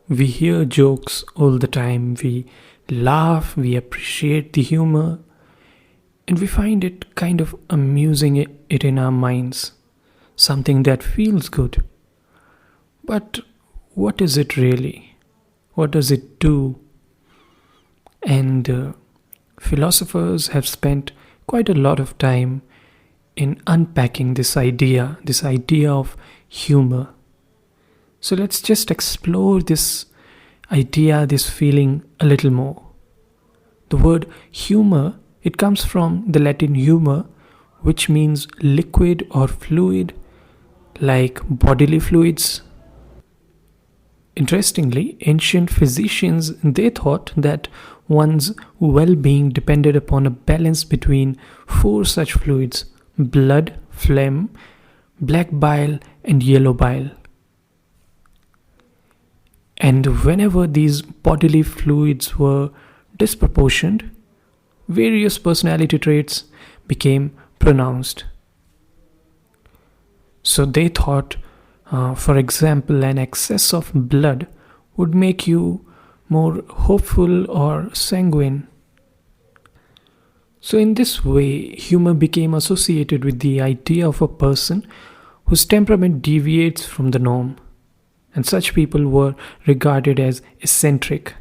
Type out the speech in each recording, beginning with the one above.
We hear jokes all the time, we laugh, we appreciate the humor, and we find it kind of amusing it in our minds, something that feels good. But what is it really? What does it do? And philosophers have spent quite a lot of time in unpacking this idea of humor. So let's just explore this idea, this feeling a little more. The word humor, it comes from the Latin humor, which means liquid or fluid, like bodily fluids. Interestingly, ancient physicians they thought that one's well-being depended upon a balance between four such fluids: blood, phlegm, black bile, and yellow bile. And whenever these bodily fluids were disproportioned, various personality traits became pronounced. So they thought, for example, an excess of blood would make you more hopeful or sanguine. So, in this way, humor became associated with the idea of a person whose temperament deviates from the norm, and such people were regarded as eccentric.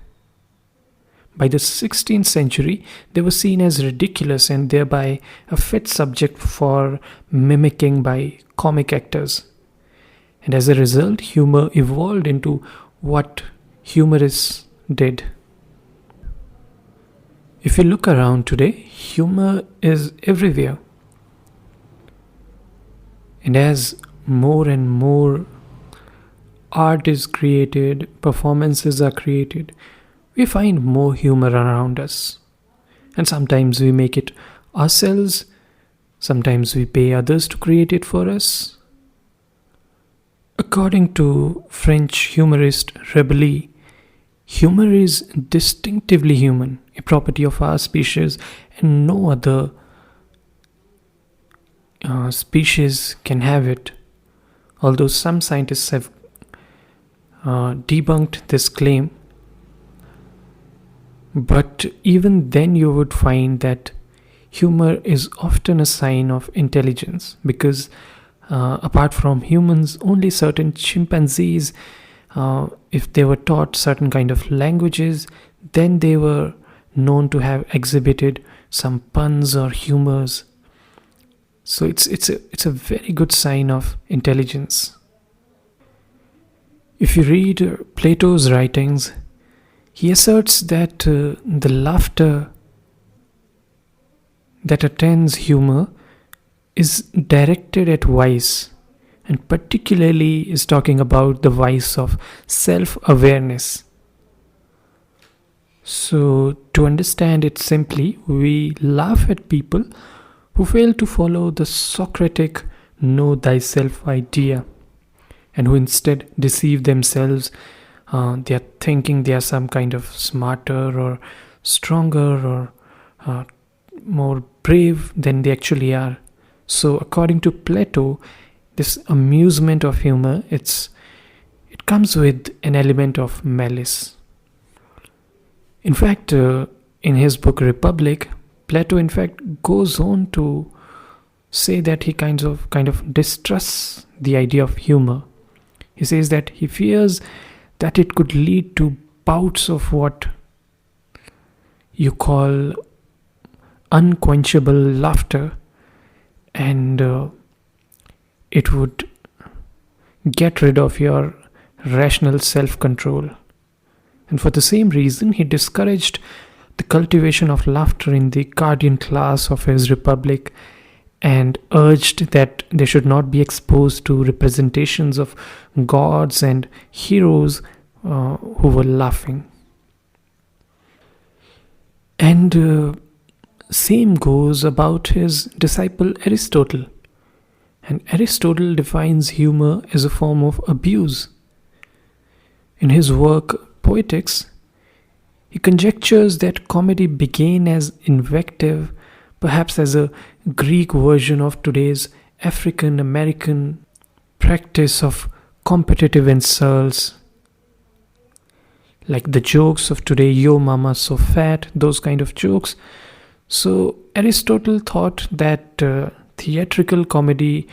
By the 16th century, they were seen as ridiculous and thereby a fit subject for mimicking by comic actors. And as a result, humor evolved into what humorists did. If you look around today, humor is everywhere. And as more and more art is created, performances are created, we find more humor around us. And sometimes we make it ourselves, sometimes we pay others to create it for us. According to French humorist Rabelais, humor is distinctively human, a property of our species, and no other species can have it. Although some scientists have debunked this claim, but even then you would find that humor is often a sign of intelligence because apart from humans, only certain chimpanzees, if they were taught certain kind of languages, then they were known to have exhibited some puns or humors. So it's a very good sign of intelligence. If you read Plato's writings, he asserts that the laughter that attends humor is directed at vice, and particularly is talking about the vice of self-awareness. So, to understand it simply, we laugh at people who fail to follow the Socratic know thyself idea and who instead deceive themselves. They are thinking they are some kind of smarter or stronger or more brave than they actually are. So, according to Plato, this amusement of humor, it comes with an element of malice. In fact, in his book Republic, Plato in fact goes on to say that he kind of distrusts the idea of humor. He says that he fears that it could lead to bouts of what you call unquenchable laughter, and it would get rid of your rational self-control. And for the same reason, he discouraged the cultivation of laughter in the guardian class of his republic and urged that they should not be exposed to representations of gods and heroes who were laughing. And same goes about his disciple Aristotle. And Aristotle defines humor as a form of abuse. In his work Poetics, he conjectures that comedy began as invective, perhaps as a Greek version of today's African American practice of competitive insults. like the jokes of today, yo mama so fat, those kind of jokes. So Aristotle thought that theatrical comedy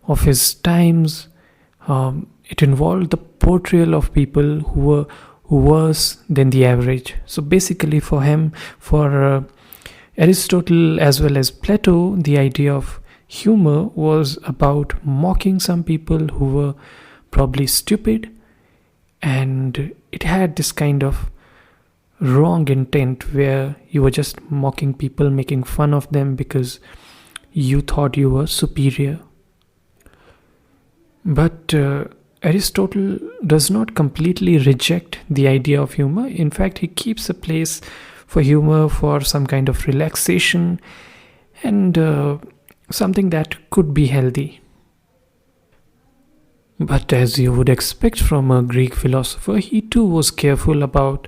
of his times, it involved the portrayal of people who were worse than the average. So basically for him, for Aristotle as well as Plato, the idea of humor was about mocking some people who were probably stupid, and it had this kind of wrong intent where you were just mocking people, making fun of them because you thought you were superior. But Aristotle does not completely reject the idea of humor. In fact, he keeps a place for humor for some kind of relaxation and something that could be healthy. But as you would expect from a Greek philosopher, he too was careful about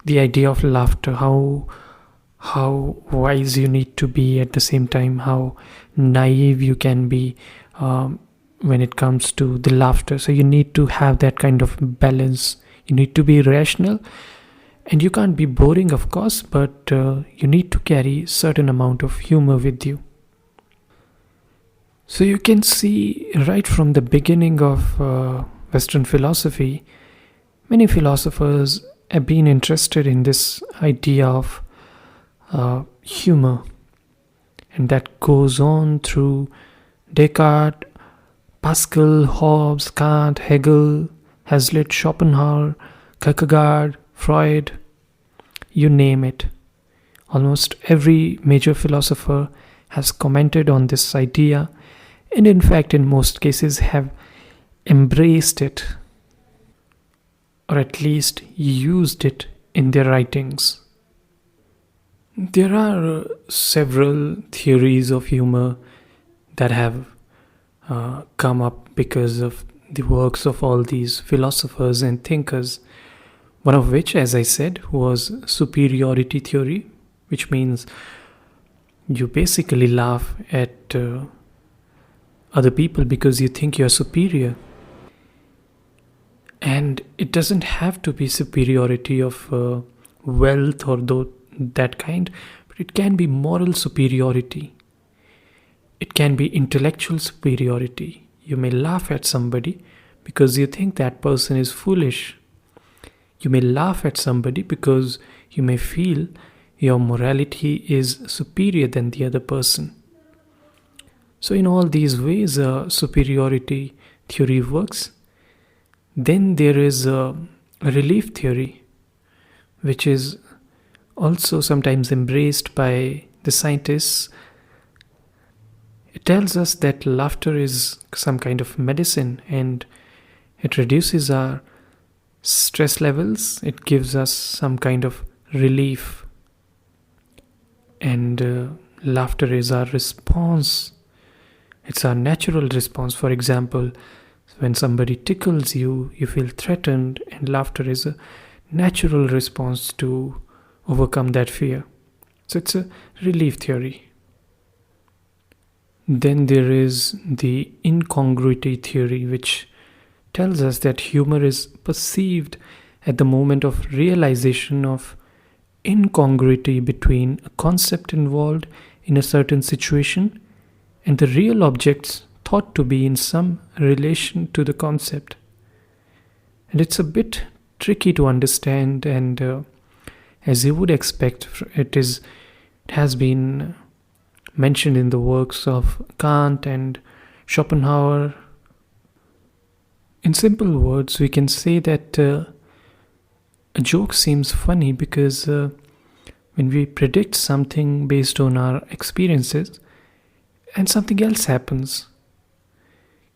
the idea of laughter, how wise you need to be, at the same time how naive you can be when it comes to the laughter. So you need to have that kind of balance. You need to be rational, and you can't be boring, of course, but you need to carry certain amount of humor with you. So you can see right from the beginning of Western philosophy, many philosophers have been interested in this idea of humor, and that goes on through Descartes, Pascal, Hobbes, Kant, Hegel, Hazlitt, Schopenhauer, Kierkegaard, Freud, you name it. Almost every major philosopher has commented on this idea, and in fact in most cases have embraced it, or at least used it in their writings. There are several theories of humor that have come up because of the works of all these philosophers and thinkers, one of which, as I said, was superiority theory, which means you basically laugh at other people because you think you're superior. And it doesn't have to be superiority of wealth or that kind, but it can be moral superiority. It can be intellectual superiority. You may laugh at somebody because you think that person is foolish. You may laugh at somebody because you may feel your morality is superior than the other person. So in all these ways, superiority theory works. Then there is a relief theory, which is also sometimes embraced by the scientists. It tells us that laughter is some kind of medicine, and it reduces our stress levels. It gives us some kind of relief, and laughter is our response. It's our natural response. For example, when somebody tickles you, you feel threatened, and laughter is a natural response to overcome that fear. So it's a relief theory. Then there is the incongruity theory, which tells us that humor is perceived at the moment of realization of incongruity between a concept involved in a certain situation and the real objects thought to be in some relation to the concept. And it's a bit tricky to understand, and as you would expect, it has been mentioned in the works of Kant and Schopenhauer. In simple words, we can say that a joke seems funny because when we predict something based on our experiences and something else happens.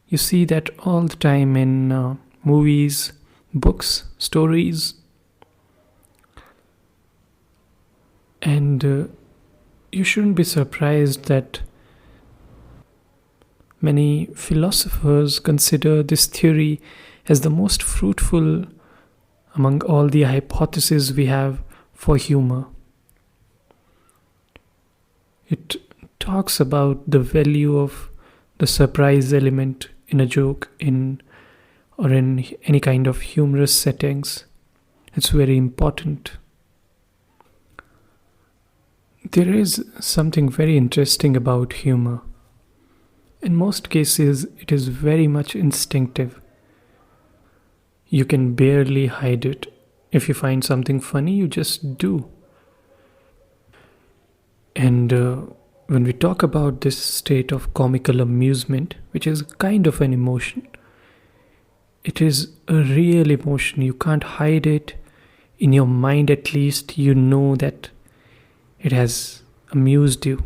You see that all the time in movies, books, stories. And you shouldn't be surprised that many philosophers consider this theory as the most fruitful among all the hypotheses we have for humor. It talks about the value of the surprise element in a joke or in any kind of humorous settings. It's very important. There is something very interesting about humor. In most cases, it is very much instinctive. You can barely hide it. If you find something funny, you just do. And when we talk about this state of comical amusement, which is kind of an emotion, it is a real emotion. You can't hide it. In your mind, at least, you know that it has amused you.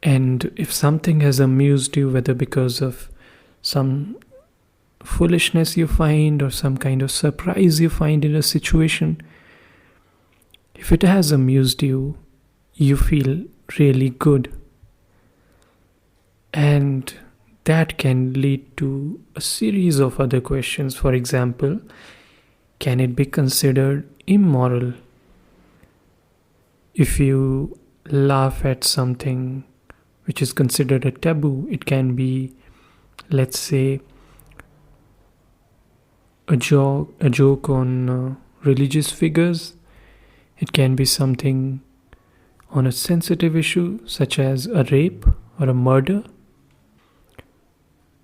And if something has amused you, whether because of some foolishness you find or some kind of surprise you find in a situation, if it has amused you, you feel really good. And that can lead to a series of other questions. For example, can it be considered immoral if you laugh at something which is considered a taboo? It can be, let's say, a joke on religious figures. It can be something on a sensitive issue such as a rape or a murder.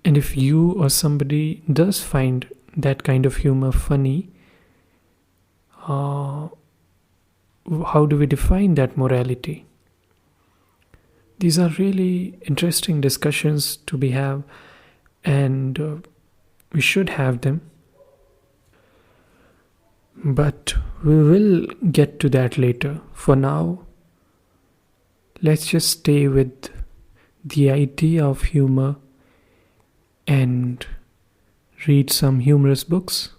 And if you or somebody does find that kind of humor funny, how do we define that morality? These are really interesting discussions to be have, and we should have them. But we will get to that later. For now, let's just stay with the idea of humor and read some humorous books.